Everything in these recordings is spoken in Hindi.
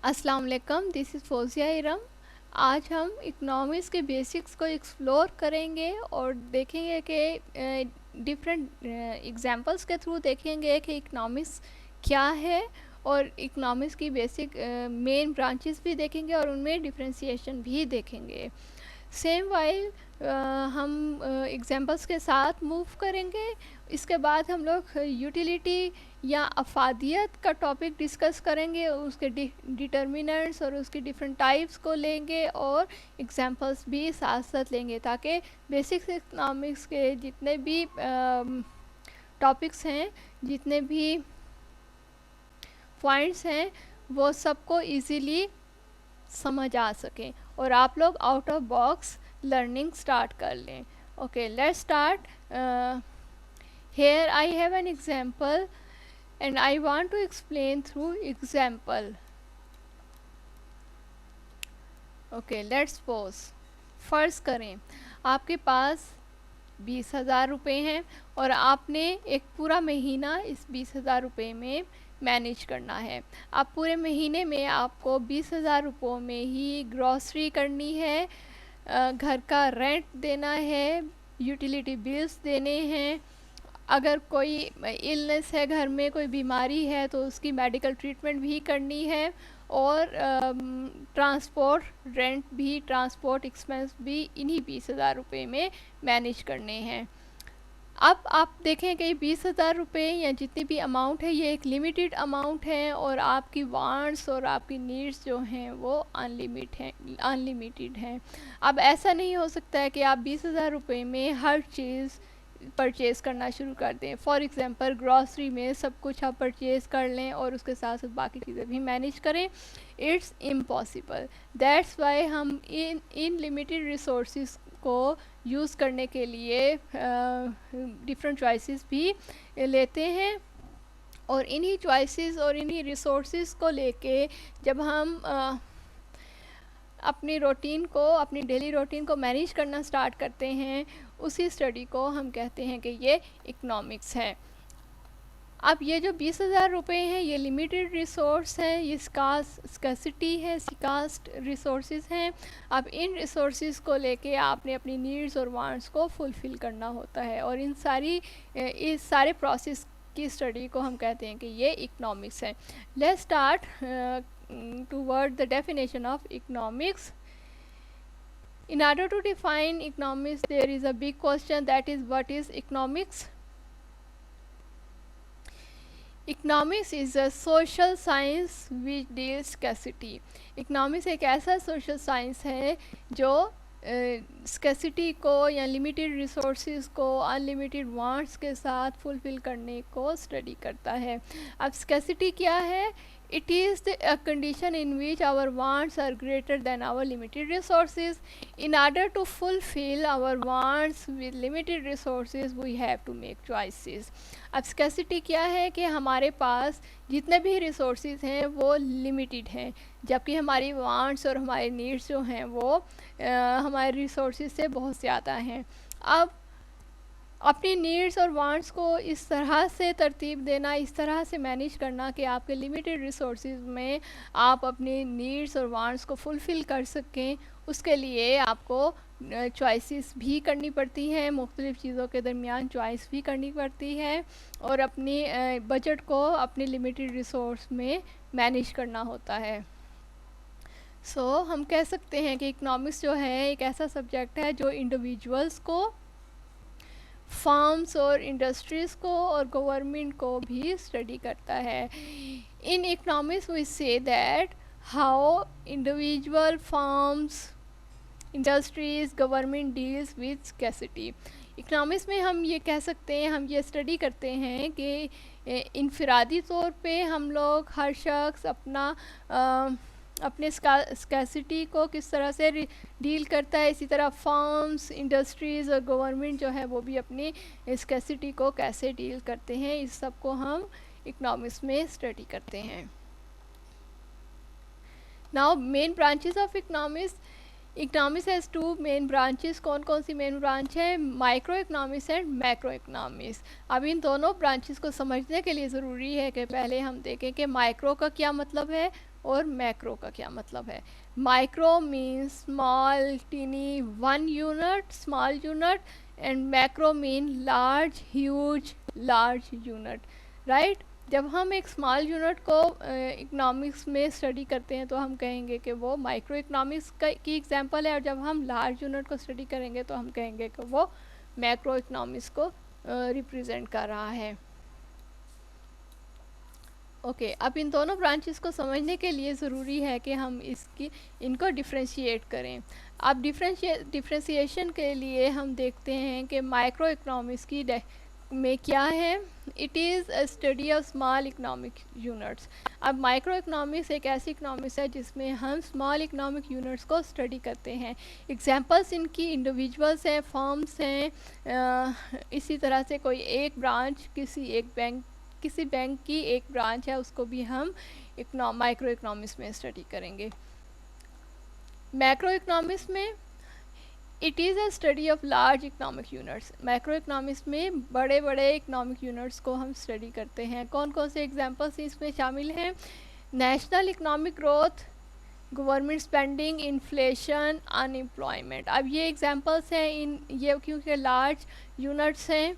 अस्सलाम वालेकुम, दिस इज़ फौजिया इरम। आज हम इकोनॉमिक्स के बेसिक्स को एक्सप्लोर करेंगे और देखेंगे कि डिफरेंट एग्जांपल्स के थ्रू देखेंगे कि इकोनॉमिक्स क्या है और इकोनॉमिक्स की बेसिक मेन ब्रांचेस भी देखेंगे और उनमें डिफरेंशिएशन भी देखेंगे। सेम वाइल हम एग्जांपल्स के साथ मूव करेंगे। इसके बाद हम लोग यूटिलिटी या अफादियत का टॉपिक डिस्कस करेंगे, उसके डिटर्मिनेंट्स और उसकी डिफरेंट टाइप्स को लेंगे और एग्जांपल्स भी साथ साथ लेंगे ताकि बेसिक्स इकोनॉमिक्स के जितने भी टॉपिक्स हैं, जितने भी पॉइंट्स हैं, वो सबको इजीली समझ आ सकें और आप लोग out of box learning start कर लें। Okay, let's start. Here I have an example and I want to explain through example. Okay, let's pause. फ़र्ज़ करें आपके पास 20,000 रुपये हैं और आपने एक पूरा महीना इस 20,000 रुपये में मैनेज करना है। अब पूरे महीने में आपको 20,000 रुपयों में ही ग्रॉसरी करनी है, घर का रेंट देना है, यूटिलिटी बिल्स देने हैं, अगर कोई इलनेस है, घर में कोई बीमारी है तो उसकी मेडिकल ट्रीटमेंट भी करनी है और ट्रांसपोर्ट रेंट भी, ट्रांसपोर्ट एक्सपेंस भी इन्हीं 20,000 रुपये में मैनेज करने हैं। अब आप देखें कि 20,000 रुपये या जितनी भी अमाउंट है ये एक लिमिटेड अमाउंट है और आपकी वांट्स और आपकी नीड्स जो हैं वो अनलिमिटेड हैं। अब ऐसा नहीं हो सकता है कि आप 20,000 रुपये में हर चीज़ परचेज़ करना शुरू कर दें। फॉर एग्ज़ाम्पल ग्रॉसरी में सब कुछ आप परचेज़ कर लें और उसके साथ साथ बाकी चीज़ें भी मैनेज करें। It's impossible. दैट्स वाई हम इन लिमिटेड रिसोर्सेज को यूज़ करने के लिए डिफरेंट चॉइसेस भी लेते हैं और इन्हीं चॉइसेस और इन्हीं रिसोर्सेज को लेके जब हम अपनी रूटीन को, अपनी डेली रूटीन को मैनेज करना स्टार्ट करते हैं, उसी स्टडी को हम कहते हैं कि ये इकोनॉमिक्स है। अब ये जो 20,000 रुपये हैं ये लिमिटेड रिसोर्स हैं, ये स्कासिटी है, स्कास्ट रिसोर्सेज हैं। अब इन रिसोर्सेज को लेके आपने अपनी नीड्स और वांट्स को फुलफ़िल करना होता है और इस सारे प्रोसेस की स्टडी को हम कहते हैं कि ये इकोनॉमिक्स है। Let's start toward the definition of economics. In order to define economics, there is a big question, that is, what is economics? Economics is a social science which deals scarcity. Economics एक ऐसा social science है जो स्कैसिटी को या लिमिटेड रिसोर्सेज को अनलिमिटेड वांट्स के साथ फुलफ़िल करने को स्टडी करता है। अब स्कैसिटी क्या है? It is a condition in which our wants are greater than our limited resources. In order to fulfill our wants with limited resources, we have to make choices. अब scarcity क्या है कि हमारे पास जितने भी resources हैं वो limited हैं, जबकि हमारी wants और हमारे needs जो हैं वो हमारे resources से बहुत ज़्यादा हैं। अब अपनी नीड्स और वांट्स को इस तरह से तरतीब देना, इस तरह से मैनेज करना कि आपके लिमिटेड रिसोर्सेज में आप अपनी नीड्स और वांट्स को फुलफ़िल कर सकें, उसके लिए आपको चॉइसेस भी करनी पड़ती हैं, मुख्तलिफ़ चीज़ों के दरमियान चॉइस भी करनी पड़ती है और अपनी बजट को अपने लिमिटेड रिसोर्स में मैनेज करना होता है। हम कह सकते हैं कि इकोनॉमिक्स जो है एक ऐसा सब्जेक्ट है जो इंडिविजुअल्स को, फार्म्स और इंडस्ट्रीज़ को और गवर्नमेंट को भी स्टडी करता है। In economics we say that how individual, firms, industries, government deals with scarcity. Economics में हम ये कह सकते हैं, हम ये स्टडी करते हैं कि इनफरादी तौर पे हम लोग, हर शख्स अपने स्कैसिटी को किस तरह से डील करता है, इसी तरह फार्म्स, इंडस्ट्रीज़ और गवर्नमेंट जो है वो भी अपनी स्कैसिटी को कैसे डील करते हैं, इस सब को हम इकोनॉमिक्स में स्टडी करते हैं। Now main branches of economics. Economics has two main branches. कौन कौन सी मेन ब्रांच है? Micro economics and macro economics. अब इन दोनों ब्रांचेस को समझने के लिए ज़रूरी है कि पहले हम देखें कि माइक्रो का क्या मतलब है और मैक्रो का क्या मतलब है। Micro means small tiny one unit small unit, and macro mean large huge large unit, right. जब हम एक स्मॉल यूनिट को इकोनॉमिक्स में स्टडी करते हैं तो हम कहेंगे कि वो माइक्रो इकोनॉमिक्स की एग्जांपल है, और जब हम लार्ज यूनिट को स्टडी करेंगे तो हम कहेंगे कि वो मैक्रो इकोनॉमिक्स को रिप्रेजेंट कर रहा है। ओके, अब इन दोनों ब्रांचेस को समझने के लिए ज़रूरी है कि हम इनको डिफ्रेंशिएट करें। अब डिफ्रेंशिएशन के लिए हम देखते हैं कि माइक्रो इकोनॉमिक्स की में क्या है। It is a study of small economic units. अब माइक्रो इकोनॉमिक्स एक ऐसी इकोनॉमिक्स है जिसमें हम स्मॉल इकोनॉमिक यूनिट्स को स्टडी करते हैं। एग्जांपल्स इनकी इंडिविजुअल्स हैं, फर्म्स हैं, इसी तरह से कोई एक ब्रांच किसी बैंक की एक ब्रांच है, उसको भी हम माइक्रो इकोनॉमिक्स में स्टडी करेंगे। मैक्रो इकोनॉमिक्स में it is a study of large economic units. Macro economics में बड़े बड़े इकोनॉमिक यूनिट्स को हम स्टडी करते हैं। कौन कौन से एग्जांपल्स इसमें शामिल हैं? National economic growth, government spending, inflation, unemployment. अब ये एग्जांपल्स हैं, ये क्योंकि लार्ज यूनिट्स हैं,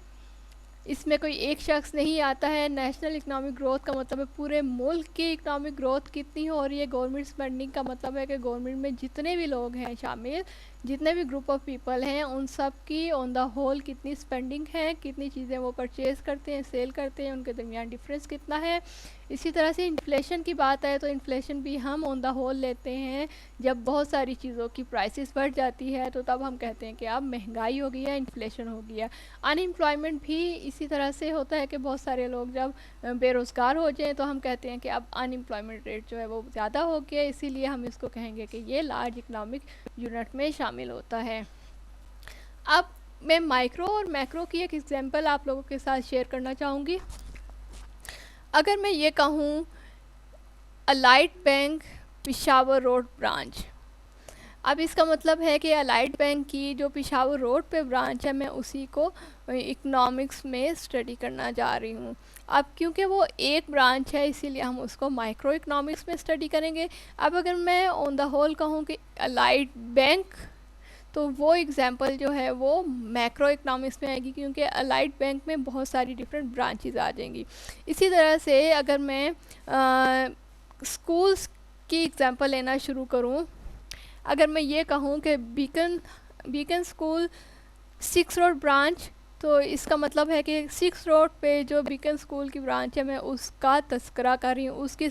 इसमें कोई एक शख्स नहीं आता है। नेशनल इकोनॉमिक ग्रोथ का मतलब है पूरे मुल्क की इकोनॉमिक ग्रोथ कितनी हो रही है। गवर्नमेंट स्पेंडिंग का मतलब है कि गवर्नमेंट में जितने भी लोग हैं शामिल, जितने भी ग्रुप ऑफ पीपल हैं, उन सब की ऑन द होल कितनी स्पेंडिंग है, कितनी चीज़ें वो परचेज़ करते हैं, सेल करते हैं, उनके दरमियान डिफरेंस कितना है। इसी तरह से इन्फ्लेशन की बात है तो इन्फ्लेशन भी हम ऑन द होल लेते हैं। जब बहुत सारी चीज़ों की प्राइसेस बढ़ जाती है तो तब हम कहते हैं कि अब महंगाई हो गई है, इन्फ्लेशन हो गया। अनएम्प्लॉयमेंट भी इसी तरह से होता है कि बहुत सारे लोग जब बेरोज़गार हो जाएं तो हम कहते हैं कि अब अनएम्प्लॉयमेंट रेट जो है वो ज़्यादा हो गया, इसीलिए हम इसको कहेंगे कि ये लार्ज इकोनॉमिक यूनिट में शामिल होता है। अब मैं माइक्रो और मैक्रो की एक एग्जांपल आप लोगों के साथ शेयर करना चाहूँगी। अगर मैं ये कहूँ Allied Bank Peshawar Road branch, अब इसका मतलब है कि अलाइट बैंक की जो पिशावर रोड पे ब्रांच है, मैं उसी को इकोनॉमिक्स में स्टडी करना जा रही हूँ। अब क्योंकि वो एक ब्रांच है इसीलिए हम उसको माइक्रो इकोनॉमिक्स में स्टडी करेंगे। अब अगर मैं ऑन द होल कहूँ कि अलाइट बैंक, तो वो एग्जांपल जो है वो मैक्रो इकोनॉमिक्स में आएगी, क्योंकि अलाइट बैंक में बहुत सारी डिफरेंट ब्रांचेस आ जाएंगी। इसी तरह से अगर मैं स्कूल्स की एग्जांपल लेना शुरू करूँ, अगर मैं ये कहूँ कि बीकन स्कूल 6 रोड ब्रांच, तो इसका मतलब है कि 6 रोड पे जो बीकन स्कूल की ब्रांच है मैं उसका तस्करा कर रही हूँ, उसकी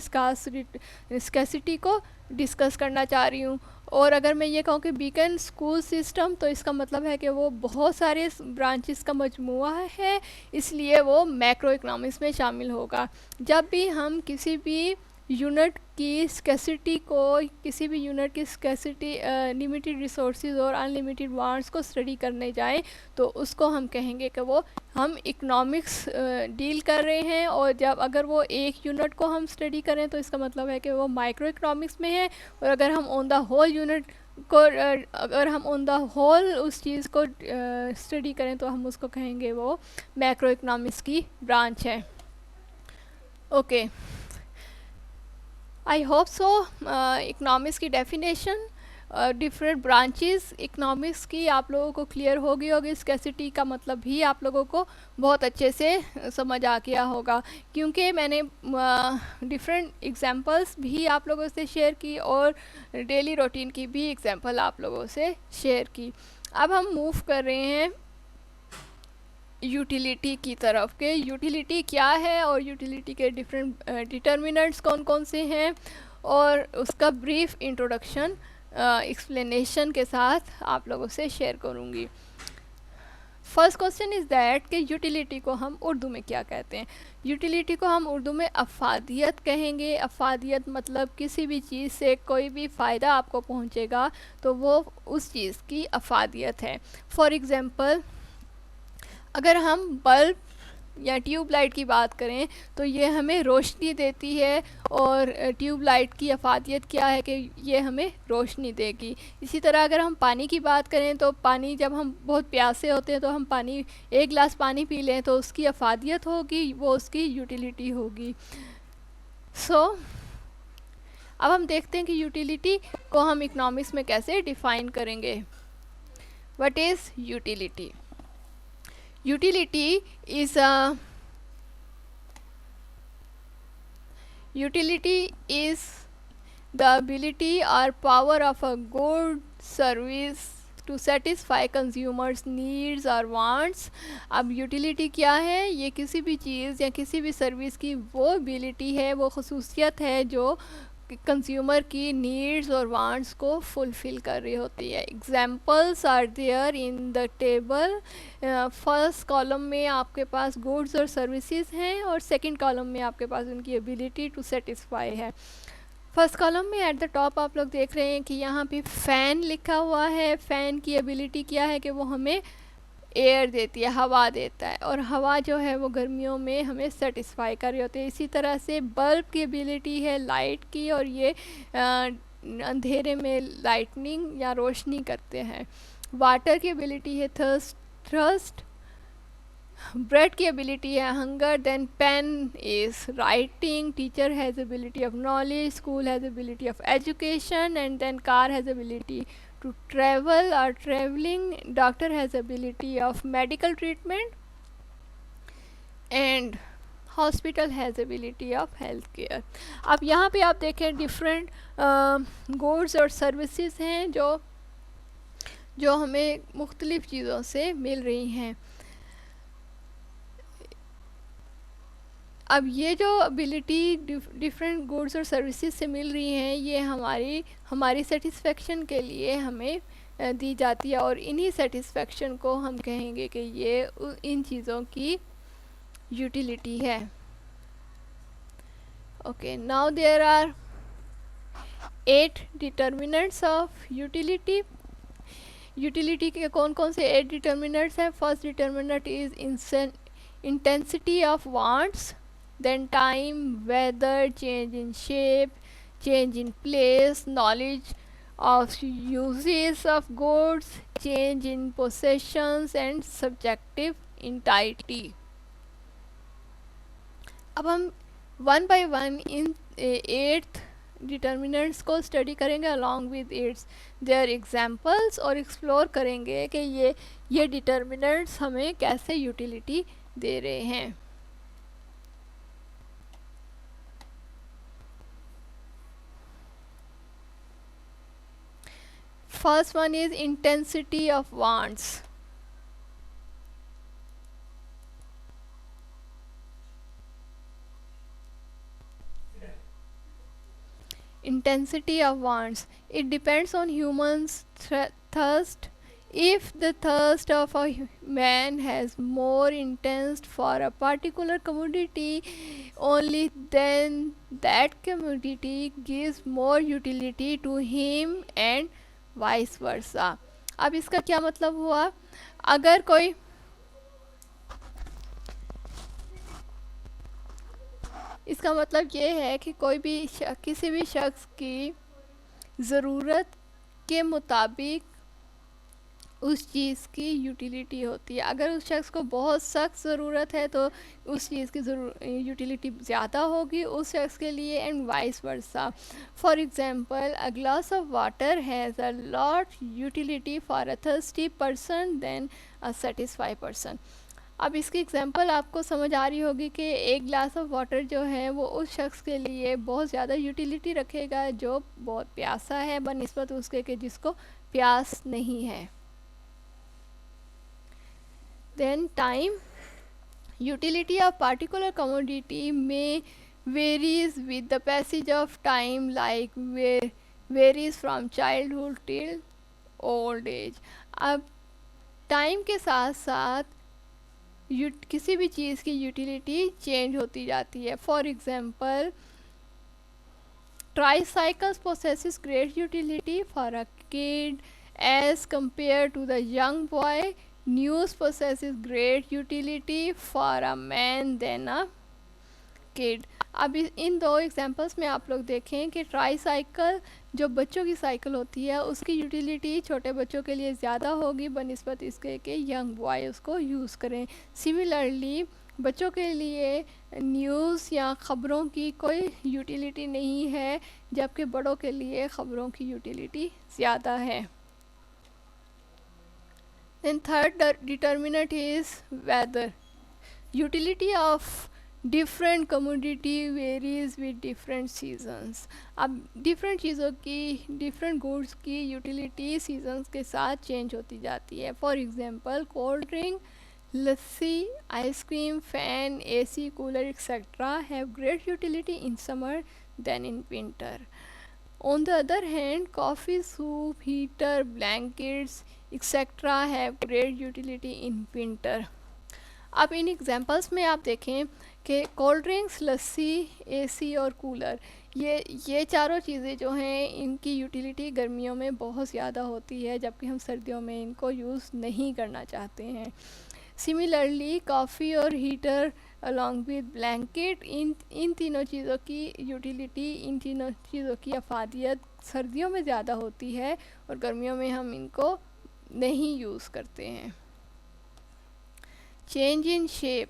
स्कैसिटी को डिस्कस करना चाह रही हूँ। और अगर मैं ये कहूँ कि बीकन स्कूल सिस्टम, तो इसका मतलब है कि वो बहुत सारे ब्रांचेस का मजमुआ है, इसलिए वो मैक्रो इकोनॉमिक्स में शामिल होगा। जब भी हम किसी भी यूनिट की स्कैसिटी को, किसी भी यूनिट की स्कैसिटी, लिमिटेड रिसोर्सेज और अनलिमिटेड वांट्स को स्टडी करने जाएं तो उसको हम कहेंगे कि वो हम इकोनॉमिक्स डील कर रहे हैं। और जब अगर वो एक यूनिट को हम स्टडी करें तो इसका मतलब है कि वो माइक्रो इकोनॉमिक्स में है। और अगर हम ऑन द होल यूनिट को अगर हम ऑन द होल उस चीज़ को स्टडी करें तो हम उसको कहेंगे वो मैक्रो इकोनॉमिक्स की ब्रांच है। Okay, I hope so economics की डेफिनेशन, डिफरेंट ब्रांचेस इकोनॉमिक्स की आप लोगों को क्लियर होगी। स्कैसिटी का मतलब भी आप लोगों को बहुत अच्छे से समझ आ गया होगा, क्योंकि मैंने डिफरेंट एग्जांपल्स भी आप लोगों से शेयर की और डेली रूटीन की भी एग्जांपल आप लोगों से शेयर की। अब हम मूव कर रहे हैं यूटिलिटी की तरफ के यूटिलिटी क्या है और यूटिलिटी के डिफरेंट डिटर्मिनेंट्स कौन कौन से हैं, और उसका ब्रीफ इंट्रोडक्शन एक्सप्लेनेशन के साथ आप लोगों से शेयर करूंगी। फर्स्ट क्वेश्चन इज़ दैट कि यूटिलिटी को हम उर्दू में क्या कहते हैं। यूटिलिटी को हम उर्दू में अफादियत कहेंगे। अफादियत मतलब किसी भी चीज़ से कोई भी फ़ायदा आपको पहुंचेगा तो वो उस चीज़ की अफादियत है। फॉर एग्ज़ाम्पल, अगर हम बल्ब या ट्यूबलाइट की बात करें तो ये हमें रोशनी देती है, और ट्यूबलाइट की अफादियत क्या है कि ये हमें रोशनी देगी। इसी तरह अगर हम पानी की बात करें तो पानी, जब हम बहुत प्यासे होते हैं तो हम पानी, एक गिलास पानी पी लें तो उसकी अफादियत होगी, वो उसकी यूटिलिटी होगी। सो अब हम देखते हैं कि यूटिलिटी को हम इकोनॉमिक्स में कैसे डिफाइन करेंगे। What is utility? Utility is utility is the ability or power of a good service to satisfy consumers needs or wants। अब यूटिलिटी क्या है? ये किसी भी चीज़ या किसी भी सर्विस की वो एबिलिटी है, वो खसूसियत है जो कंज्यूमर की नीड्स और वांट्स को फुलफ़िल कर रही होती है। Examples are there in the table. First column में आपके पास गुड्स और सर्विसेज हैं और सेकंड कॉलम में आपके पास उनकी एबिलिटी टू सेटिस्फाई है। फर्स्ट कॉलम में एट द टॉप आप लोग देख रहे हैं कि यहाँ पे फ़ैन लिखा हुआ है। फ़ैन की एबिलिटी क्या है कि वो हमें एयर देती है, हवा देता है, और हवा जो है वो गर्मियों में हमें सेटिस्फाई कर रही होती है। इसी तरह से बल्ब की एबिलिटी है लाइट की, और ये अंधेरे में लाइटनिंग या रोशनी करते हैं। वाटर की एबिलिटी है थर्स्ट। ब्रेड की एबिलिटी है hunger. Then pen is writing. Teacher has ability of knowledge. School has ability of education. And then car has ability to travel or traveling. Doctor has ability of medical treatment and hospital has ability of health care। अब यहाँ पे आप देखें डिफरेंट गुड्स और सर्विसेज हैं जो हमें मुख्तलिफ चीज़ों से मिल रही हैं। अब ये जो एबिलिटी डिफरेंट गुड्स और सर्विसेज से मिल रही हैं, ये हमारी सेटिस्फेक्शन के लिए हमें दी जाती है, और इन्हीं सेटिस्फेक्शन को हम कहेंगे कि ये इन चीज़ों की यूटिलिटी है। Okay, now there are 8 determinants of utility. Utility के कौन कौन से 8 डिटर्मिनेंट्स हैं? First determinant is intensity of wants, then time, weather, change in shape, change in place, knowledge of uses of goods, change in possessions and subjective entity। अब हम one by one in 8 determinants को स्टडी करेंगे along with its there examples, और एक्सप्लोर करेंगे कि ये डिटर्मिनेंट्स हमें कैसे यूटिलिटी दे रहे हैं। First one is intensity of wants। Intensity of wants, it depends on humans' thirst. If the thirst of a man has more intense for a particular commodity, only then that commodity gives more utility to him and vice versa. अब इसका क्या मतलब हुआ? अगर कोई इसका मतलब ये है कि कोई भी किसी भी शख्स की ज़रूरत के मुताबिक उस चीज़ की यूटिलिटी होती है। अगर उस शख्स को बहुत सख्त ज़रूरत है तो उस चीज़ की यूटिलिटी ज़्यादा होगी उस शख्स के लिए, and vice versa. For example, a glass of water has a lot utility for a thirsty person than a satisfy person. अब इसकी एग्ज़ाम्पल आपको समझ आ रही होगी कि एक ग्लास ऑफ वाटर जो है वो उस शख्स के लिए बहुत ज़्यादा यूटिलिटी रखेगा जो बहुत प्यासा है बनिस्बत उसके कि जिसको प्यास नहीं है। Then time, utility of particular commodity may varies with the passage of time, like varies from childhood till old age। अब टाइम के साथ साथ किसी भी चीज़ की यूटिलिटी चेंज होती जाती है। For example, tricycles possesses great utility for a kid as compared to the young boy। News possesses great utility for a man than a kid। अब इन दो एग्जांपल्स में आप लोग देखें कि ट्राईसाइकिल जो बच्चों की साइकिल होती है उसकी यूटिलिटी छोटे बच्चों के लिए ज़्यादा होगी बनिस्बत इसके कि यंग बॉय उसको यूज़ करें। सिमिलरली बच्चों के लिए न्यूज़ या ख़बरों की कोई यूटिलिटी नहीं है, जबकि बड़ों के लिए ख़बरों की यूटिलिटी ज़्यादा है। Then third determinant is weather. Utility of different commodity varies with different seasons. अब different चीज़ों की, different goods की utility seasons के साथ change होती जाती है. For example, cold drink, lassi, ice cream, fan, AC, cooler etc. have great utility in summer than in winter. On the other hand, coffee, soup, heater, blankets etc. have great utility in winter. अब इन एग्जांपल्स में आप देखें कि कोल्ड ड्रिंक्स, लस्सी, AC और कूलर, ये चारों चीज़ें जो हैं इनकी यूटिलिटी गर्मियों में बहुत ज़्यादा होती है, जबकि हम सर्दियों में इनको यूज़ नहीं करना चाहते हैं। सिमिलरली कॉफ़ी और हीटर अलॉन्ग विद ब्लैंकेट, इन तीनों चीज़ों की यूटिलिटी, इन तीनों चीज़ों की अफादियत सर्दियों में ज़्यादा होती है और गर्मियों में हम इनको नहीं यूज़ करते हैं। Change in shape,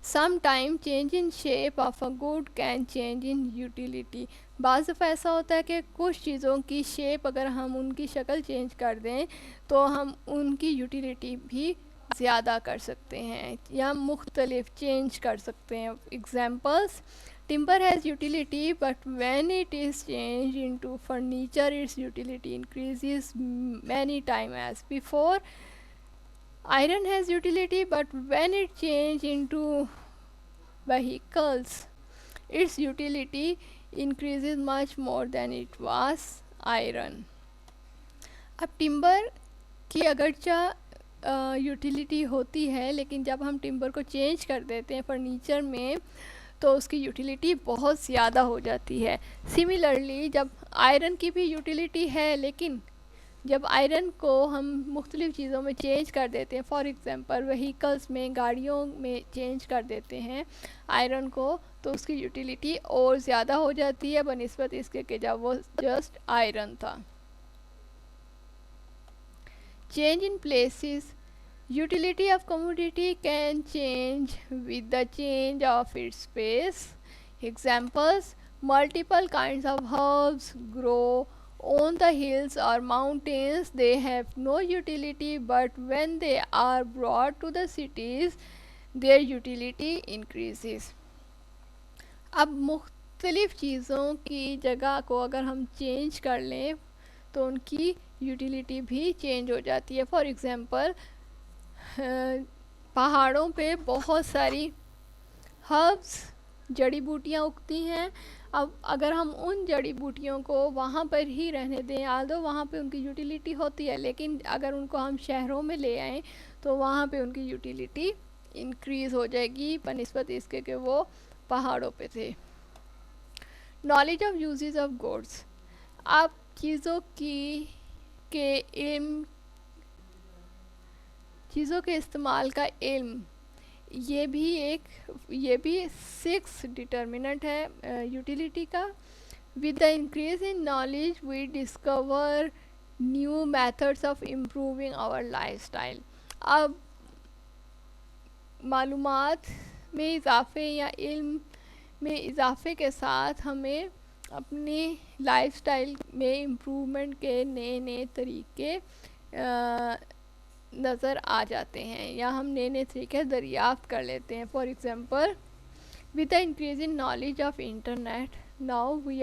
sometime change in shape of a good can change in utility. बाज़ दफ़ा ऐसा होता है कि कुछ चीज़ों की शेप अगर हम उनकी शक्ल चेंज कर दें तो हम उनकी यूटिलिटी भी ज़्यादा कर सकते हैं या मुख्तलिफ चेंज कर सकते हैं। Examples, timber has utility but when it is change into furniture its utility increases many time as before. Iron has utility but when it changes into vehicles its utility increases much more than it was iron. अब टिम्बर की अगरचा यूटिलिटी होती है, लेकिन जब हम टिम्बर को चेंज कर देते हैं फर्नीचर में तो उसकी यूटिलिटी बहुत ज़्यादा हो जाती है। सिमिलरली जब आयरन की भी यूटिलिटी है, लेकिन जब आयरन को हम मुख्तलिफ़ चीज़ों में चेंज कर देते हैं, फॉर एग्ज़ाम्पल व्हीकल्स में, गाड़ियों में चेंज कर देते हैं आयरन को, तो उसकी यूटिलिटी और ज़्यादा हो जाती है बनिस्बत इसके कि जब वो जस्ट आयरन था। Change in places, utility of commodity can change with the change of its space. Examples, multiple kinds of herbs grow on the hills or mountains. They have no utility, but when they are brought to the cities their utility increases. अब मुख्तलिफ़ चीज़ों की जगह को अगर हम चेंज कर लें तो उनकी यूटिलिटी भी चेंज हो जाती है। फॉर एग्ज़ाम्पल, पहाड़ों पे बहुत सारी हर्ब्स, जड़ी बूटियाँ उगती हैं। अब अगर हम उन जड़ी बूटियों को वहाँ पर ही रहने दें, आल्दो वहाँ पे उनकी यूटिलिटी होती है, लेकिन अगर उनको हम शहरों में ले आएँ तो वहाँ पे उनकी यूटिलिटी इंक्रीज़ हो जाएगी बनिस्बत इसके कि वो पहाड़ों पे थे। Knowledge of uses of goods, आप चीज़ों के इस्तेमाल का इल्म, ये भी 6 डिटर्मिनेंट है यूटिलिटी का। With the increase in knowledge we discover new methods of improving our lifestyle. अब मालूमात में इजाफ़े या इल्म में इजाफ़े के साथ हमें अपनी लाइफस्टाइल में इम्प्रूवमेंट के नए तरीके नज़र आ जाते हैं या हम नए तरीके दरियाफ़्त कर लेते हैं। For example, with the increase in knowledge of internet now we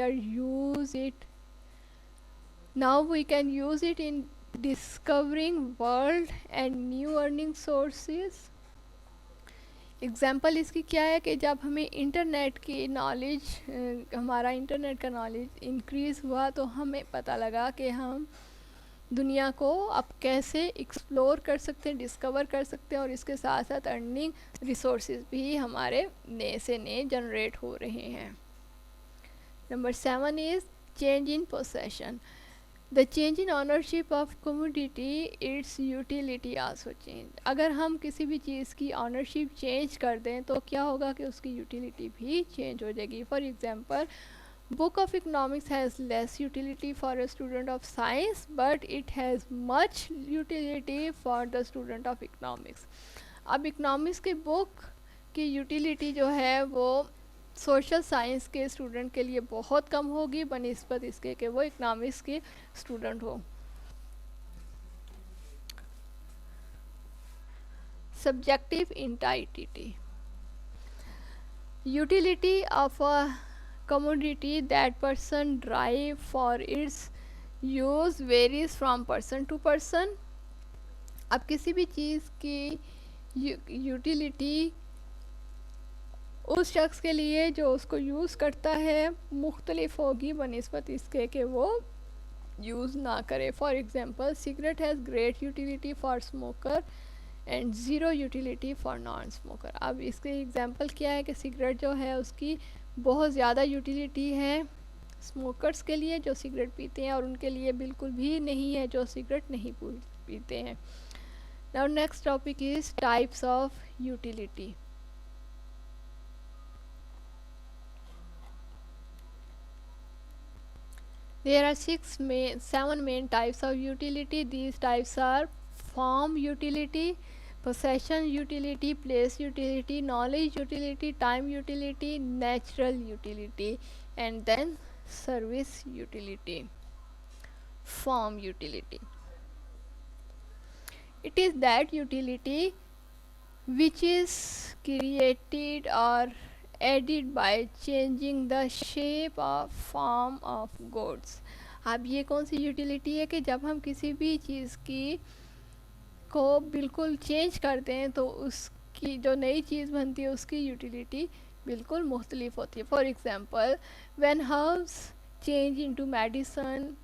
can use it in discovering world and new earning sources. Example इसकी क्या है कि जब हमें इंटरनेट की नॉलेज, हमारा इंटरनेट का नॉलेज इंक्रीज़ हुआ तो हमें पता लगा कि हम दुनिया को अब कैसे एक्सप्लोर कर सकते हैं, डिस्कवर कर सकते हैं, और इसके साथ साथ अर्निंग रिसोर्सेज भी हमारे नए से नए जनरेट हो रहे हैं। Number 7 is change in possession. The change in ownership of commodity it's utility also change. अगर हम किसी भी चीज़ की ऑनरशिप चेंज कर दें तो क्या होगा कि उसकी यूटिलिटी भी चेंज हो जाएगी। For example, Book of Economics has less utility for a student of science, but it has much utility for the student of economics. अब इकोनॉमिक्स की बुक कि यूटिलिटी जो है वो सोशल साइंस के स्टूडेंट के लिए बहुत कम होगी बनिस्बत इसके कि वो इकनॉमिक्स के स्टूडेंट हो। Subjective entity, utility of a commodity that person derive for its use varies from person to person। अब किसी भी चीज़ की यूटिलिटी उस शख्स के लिए जो उसको यूज़ करता है मुख्तलिफ होगी बनिस्बत इसके कि वो यूज़ ना करे। For example cigarette has great utility for smoker and zero utility for non smoker. अब इसके एग्जांपल क्या है कि सिगरेट जो है उसकी बहुत ज़्यादा यूटिलिटी है स्मोकर्स के लिए जो सिगरेट पीते हैं, और उनके लिए बिल्कुल भी नहीं है जो सिगरेट नहीं पीते हैं। Now next topic is types of utility. There are seven main types of utility. These types are form utility, possession utility, place utility, knowledge utility, time utility, natural utility, and then service utility. Form utility, it is that utility which is created or added by changing the shape of form of goods। अब ये कौन सी यूटिलिटी है कि जब हम किसी भी चीज़ की को बिल्कुल चेंज करते हैं तो उसकी जो नई चीज़ बनती है उसकी यूटिलिटी बिल्कुल मुख्तलिफ होती है। For example when herbs change into medicine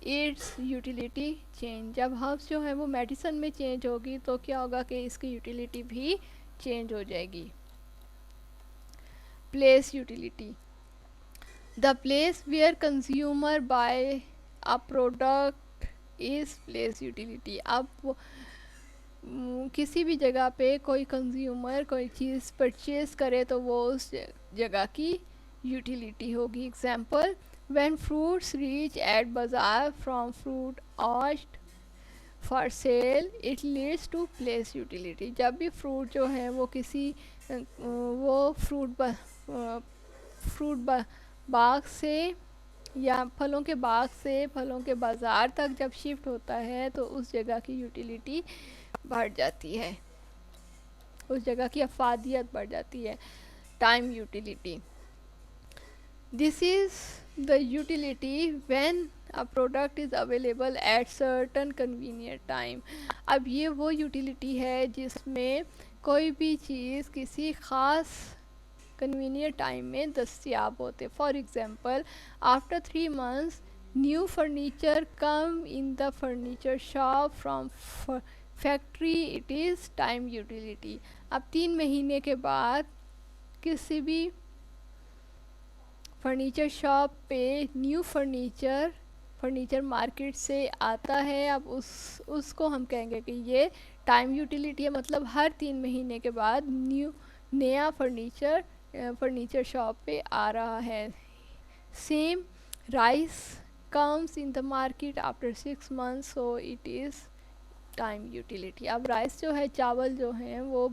its utility change. जब हर्ब्स जो है वो मेडिसन में चेंज होगी तो क्या होगा कि इसकी यूटिलिटी भी चेंज हो जाएगी। Place utility, the place where consumer buy a product is place utility. अब किसी भी जगह पे कोई कंज्यूमर कोई चीज़ परचेज़ करे तो वो उस जगह की यूटिलिटी होगी। Example when fruits reach at bazaar from fruit ऑस्ट for sale it leads to place utility. जब भी फ्रूट जो है वो किसी वो फ्रूट बाग से या फलों के बाग से फलों के बाज़ार तक जब शिफ्ट होता है तो उस जगह की यूटिलिटी बढ़ जाती है, उस जगह की अफादियत बढ़ जाती है। Time utility, this is the utility when a product is available at certain convenient time. अब ये वो यूटिलिटी है जिसमें कोई भी चीज़ किसी ख़ास कन्वीनियंट टाइम में दस्तियाब होते। For example after 3 months new furniture come in the furniture shop from factory, it is time utility. अब 3 महीने के बाद किसी भी फर्नीचर शॉप पे न्यू फर्नीचर मार्केट से आता है, अब उसको हम कहेंगे कि ये टाइम यूटिलिटी है। मतलब हर 3 महीने के बाद नया फर्नीचर शॉप पे आ रहा है। Same rice comes in the market after 6 months, so it is time utility. अब राइस जो है चावल जो हैं वो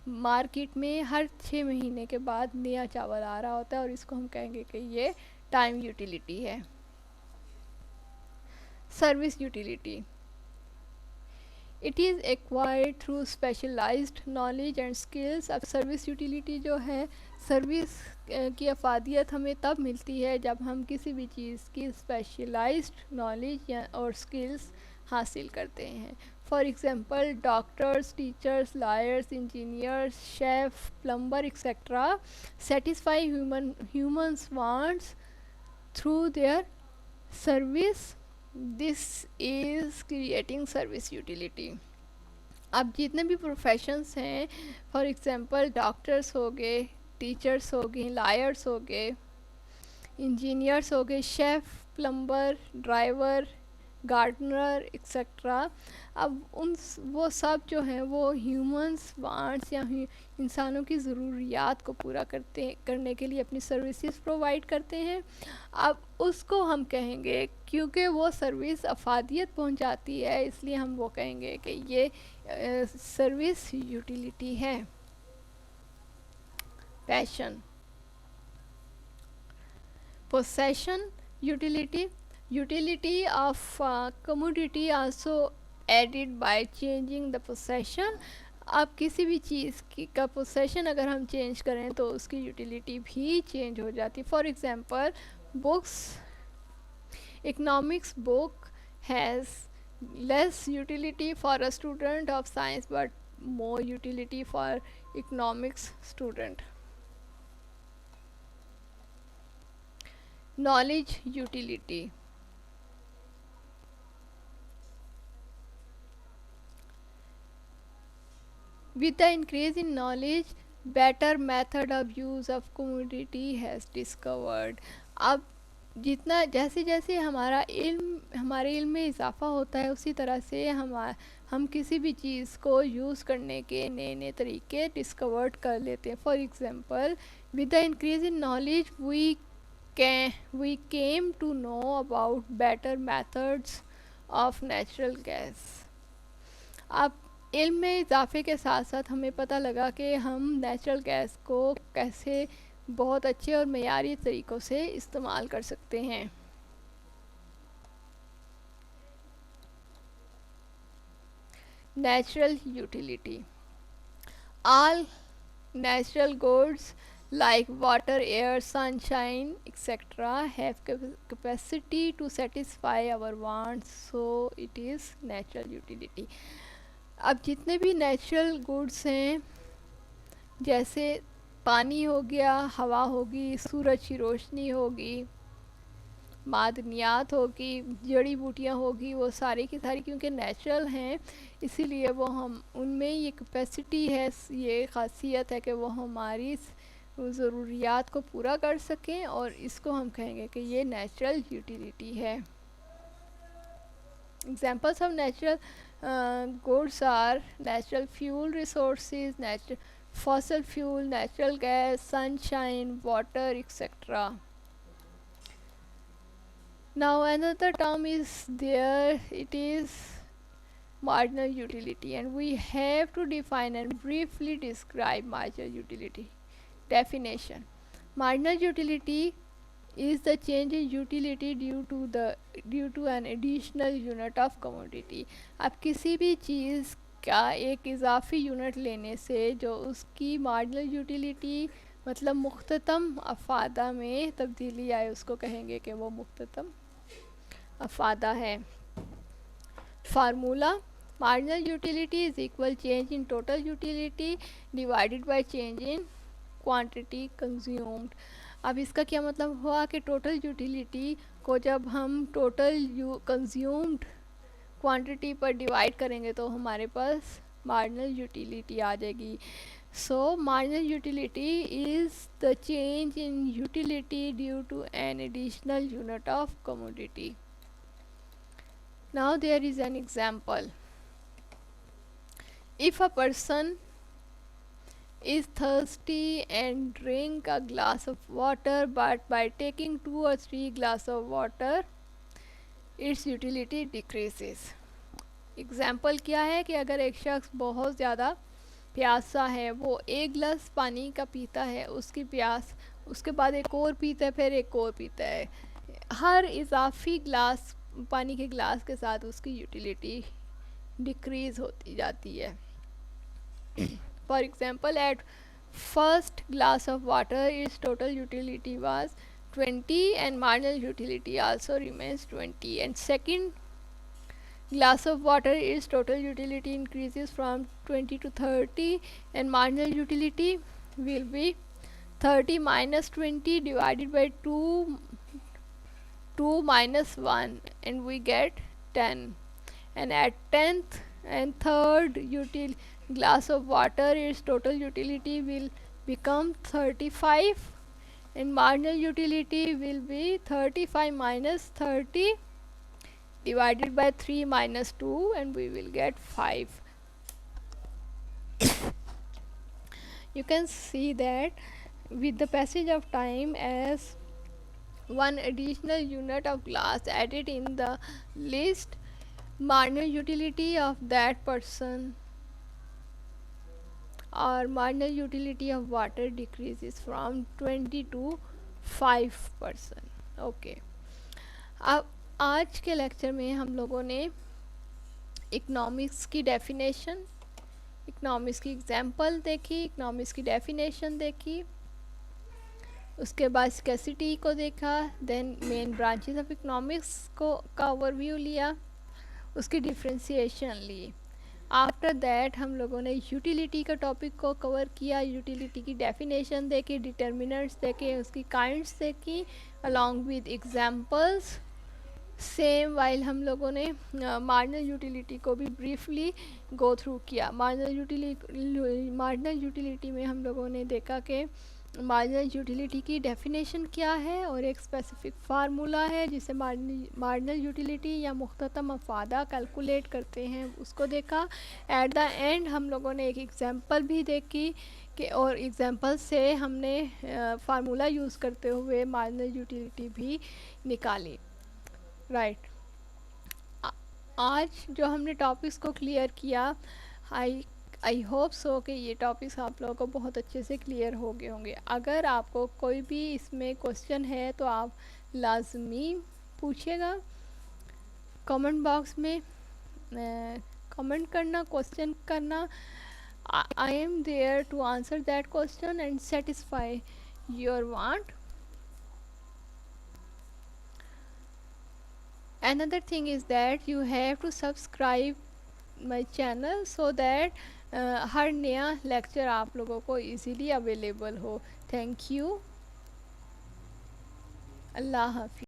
मार्केट में हर 6 महीने के बाद नया चावल आ रहा होता है और इसको हम कहेंगे कि ये टाइम यूटिलिटी है। Service utility, it is acquired through specialised knowledge and skills. अब सर्विस यूटिलिटी जो है सर्विस की अफादियत हमें तब मिलती है जब हम किसी भी चीज़ की स्पेशलाइज्ड नॉलेज या और स्किल्स हासिल करते हैं। For example doctors, teachers, lawyers, engineers, chef, plumber etcetera satisfy humans wants through their service, this is creating service utility. अब जितने भी प्रोफेशंस हैं फॉर एग्ज़ाम्पल डॉक्टर्स हो गए, टीचर्स हो गए, लायर्स हो गए, इंजीनियर्स हो गए, chef, plumber, driver, gardener etcetera. अब वो सब जो हैं वो ह्यूमंस वांट्स या इंसानों की ज़रूरियात को पूरा करने के लिए अपनी सर्विसेज प्रोवाइड करते हैं। अब उसको हम कहेंगे क्योंकि वो सर्विस अफादियत पहुंचाती है इसलिए हम वो कहेंगे कि ये सर्विस यूटिलिटी है। passion. Possession, utility. Utility of commodity also added by changing the possession. अब किसी भी चीज़ की का पोसेशन अगर हम चेंज करें तो उसकी यूटिलिटी भी चेंज हो जाती है. For example, books, economics book has less utility for a student of science but more utility for economics student. Knowledge utility. With the increase in knowledge, better method of use of commodity has discovered. अब जितना जैसे जैसे हमारे इल्म में इजाफ़ा होता है उसी तरह से हम किसी भी चीज़ को यूज़ करने के नए नए तरीके डिस्कवर्ड कर लेते हैं. For example, with the increase in knowledge we came to know about better methods of natural gas. अब इल्म में इजाफे के साथ साथ हमें पता लगा कि हम नेचुरल गैस को कैसे बहुत अच्छे और मयारी तरीक़ों से इस्तेमाल कर सकते हैं. Natural utility. All natural goods like water, air, sunshine, etc. have capacity to satisfy our wants, so it is natural utility. अब जितने भी नेचुरल गुड्स हैं, जैसे पानी हो गया, हवा होगी, सूरज की रोशनी होगी, मादनियात होगी, जड़ी बूटियाँ होगी, वो सारी की सारी क्योंकि नेचुरल हैं इसीलिए वो हम उनमें ये कैपेसिटी है, ये ख़ासियत है कि वो हमारी ज़रूरियात को पूरा कर सकें और इसको हम कहेंगे कि ये नेचुरल यूटिलिटी है. Examples of natural goods are natural fuel resources, natural fossil fuel, natural gas, sunshine, water, etc. Now another term is there, it is marginal utility, and we have to define and briefly describe marginal utility. Definition: marginal utility is the change in utility due to an additional unit of commodity. अब किसी भी चीज़ का एक इजाफी यूनिट लेने से जो उसकी मार्जिनल यूटिलिटी मतलब मुख्ततम अफादा में तब्दीली आए उसको कहेंगे कि वो मुख्ततम अफादा है. Formula: marginal utility is equal change in total utility divided by change in quantity consumed. अब इसका क्या मतलब हुआ कि टोटल यूटिलिटी को जब हम टोटल कंज्यूम्ड क्वांटिटी पर डिवाइड करेंगे तो हमारे पास मार्जिनल यूटिलिटी आ जाएगी. So marginal utility is the change in utility due to an additional unit of commodity. Now there is an example. If a person is thirsty and drink a glass of water, but by taking 2 or 3 glass of water its utility decreases. Example क्या है कि अगर एक शख्स बहुत ज़्यादा प्यासा है, वो एक गिलास पानी का पीता है, उसकी प्यास उसके बाद एक और पीता है, फिर एक और पीता है, हर इजाफी ग्लास पानी के ग्लास के साथ उसकी यूटिलिटी डिक्रीज़ होती जाती है. For example, at first glass of water its total utility was 20 and marginal utility also remains 20, and second glass of water its total utility increases from 20 to 30 and marginal utility will be 30 minus 20 divided by 2 minus 1 and we get 10. And at 10th and third glass of water its total utility will become 35 and marginal utility will be 35 minus 30 divided by 3 minus 2 and we will get 5. You can see that with the passage of time, as one additional unit of glass added in the list, marginal utility of that person और marginal utility of water decreases from 20 to 5%। Okay, अब आज के लेक्चर में हम लोगों ने इकोनॉमिक्स की डेफिनेशन, इकोनॉमिक्स की एग्जांपल देखी, इकोनॉमिक्स की डेफिनेशन देखी, उसके बाद स्कैसिटी को देखा, then main branches of economics को का ओवरव्यू लिया, उसकी डिफ्रेंसिएशन ली। आफ्टर दैट हम लोगों ने यूटिलिटी का टॉपिक को कवर किया, यूटिलिटी की डेफिनेशन देखी, डिटर्मिनेंट्स देखे, उसकी काइंड्स देखी along with examples. Same while हम लोगों ने मार्जिनल यूटिलिटी को भी ब्रीफली गो थ्रू किया। मार्जिनल यूटिलिटी में हम लोगों ने देखा कि मार्जिनल यूटिलिटी की डेफिनेशन क्या है और एक स्पेसिफिक फार्मूला है जिसे मार्जिनल यूटिलिटी या मुख्ततम अफादा कैलकुलेट करते हैं, उसको देखा। एट द एंड हम लोगों ने एक एग्जांपल भी देखी कि और एग्जांपल से हमने फार्मूला यूज़ करते हुए मार्जिनल यूटिलिटी भी निकाली। राइट, आज जो हमने टॉपिक्स को क्लियर किया, आई होप सो कि ये टॉपिक्स आप लोगों को बहुत अच्छे से क्लियर हो गए होंगे। अगर आपको कोई भी इसमें क्वेश्चन है तो आप लाजमी पूछिएगा कमेंट बॉक्स में, कमेंट करना, क्वेश्चन करना। I am there to answer that question and satisfy your want. Another thing is that you have to subscribe my channel so that हर नया लेक्चर आप लोगों को इजीली अवेलेबल हो। थैंक यू, अल्लाह हाफिज़।